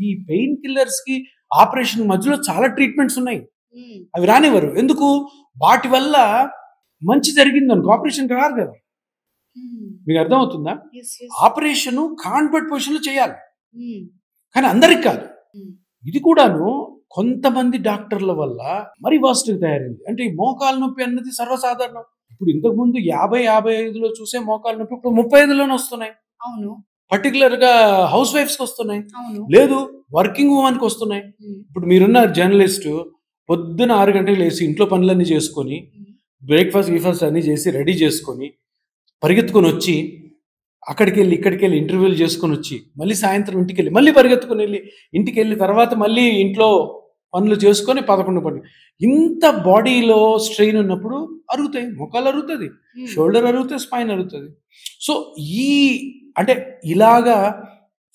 ఈ pain killers కి operation మధ్యలో చాలా ట్రీట్మెంట్స్ ఉన్నాయి. అవి రానివ్వరు. ఎందుకు? వాటి వల్ల మంచి జరిగింది అనుకో ఆపరేషన్ రాదు కదా. మీకు అర్థమవుతుందా? ఆపరేషన్ కాన్వర్ట్ పొజిషన్ లో చేయాలి, కానీ అందరికి కాదు. ఇది కూడాను కొంతమంది డాక్టర్ల వల్ల మరి వాస్ట్ తయారైంది. అంటే ఈ మోకాలు నొప్పి అన్నది సర్వసాధారణం. ఇప్పుడు ఇంతకు ముందు 50-55లో చూసే మోకాలు నొప్పి ఇప్పుడు 35లోనే వస్తున్నాయి. అవును, పర్టికులర్ గా హౌస్ వైఫ్స్ కి వస్తున్నాయి, లేదు వర్కింగ్ ఉమెన్ కి వస్తున్నాయి. ఇప్పుడు మీరున్న జర్నలిస్ట్ పొద్దున 6 గంటలకు లేచి ఇంట్లో పనులన్నీ చేసుకొని బ్రేక్ఫాస్ట్ అన్ని చేసి రెడీ చేసుకొని పరిగెత్తుకొని వచ్చి అక్కడికి వెళ్ళి ఇక్కడికి వెళ్ళి ఇంటర్వ్యూలు చేసుకొని వచ్చి మళ్ళీ సాయంత్రం ఇంటికి వెళ్ళి మళ్ళీ పరిగెత్తుకొని వెళ్ళి ఇంటికి వెళ్ళి తర్వాత మళ్ళీ ఇంట్లో పనులు చేసుకొని 11 పనులు. ఇంత బాడీలో స్ట్రెయిన్ ఉన్నప్పుడు అరుగుతాయి, మొక్కలు అరుగుతుంది, షోల్డర్ అరుగుతుంది, స్పైన్ అరుగుతుంది. సో ఈ అంటే ఇలాగా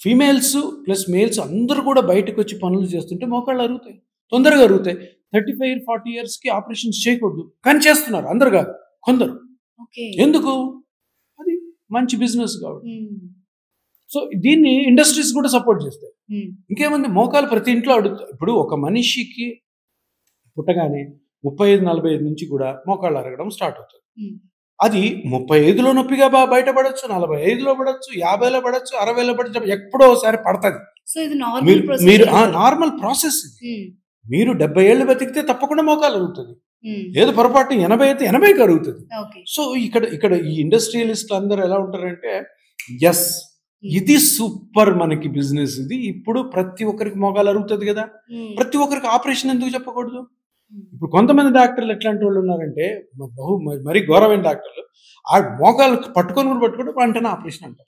ఫీమేల్స్ ప్లస్ మేల్స్ అందరూ కూడా బయటకు వచ్చి పనులు చేస్తుంటే మోకాళ్ళు అరుగుతాయి, తొందరగా అరుగుతాయి. 35-40 yearsకి ఆపరేషన్స్ చేయకూడదు, కానీ చేస్తున్నారు. అందరు కాదు, కొందరు. ఎందుకు? అది మంచి బిజినెస్ కాబట్టి. సో దీన్ని ఇండస్ట్రీస్ కూడా సపోర్ట్ చేస్తాయి. ఇంకేముంది, మోకాలు ప్రతి ఇంట్లో అడుగుతాయి. ఇప్పుడు ఒక మనిషికి పుట్టగానే 35-45 నుంచి కూడా మోకాళ్ళు అరగడం స్టార్ట్ అవుతుంది. అది 35లో నొప్పిగా బయటపడచ్చు, 45లో పడచ్చు, 50లో పడచ్చు, 60లో పడచ్చు, ఎప్పుడో ఒకసారి పడుతుంది. మీరు నార్మల్ ప్రాసెస్. మీరు 70 ఏళ్ళు బతికితే తప్పకుండా మోకాలు అరుగుతుంది, లేదు పొరపాటు 80 అయితే 80కి అరుగుతుంది. సో ఇక్కడ ఈ ఇండస్ట్రియలిస్టులు అందరూ ఎలా ఉంటారంటే, ఎస్ ఇది సూపర్ మనకి బిజినెస్ ఇది. ఇప్పుడు ప్రతి ఒక్కరికి మోకాలు అరుగుతుంది కదా, ప్రతి ఒక్కరికి ఆపరేషన్ ఎందుకు చెప్పకూడదు? ఇప్పుడు కొంతమంది డాక్టర్లు ఎట్లాంటి వాళ్ళు ఉన్నారంటే మరీ ఘోరమైన డాక్టర్లు, ఆ మోకాలు పట్టుకొని వెంటనే ఆపరేషన్ అంటారు.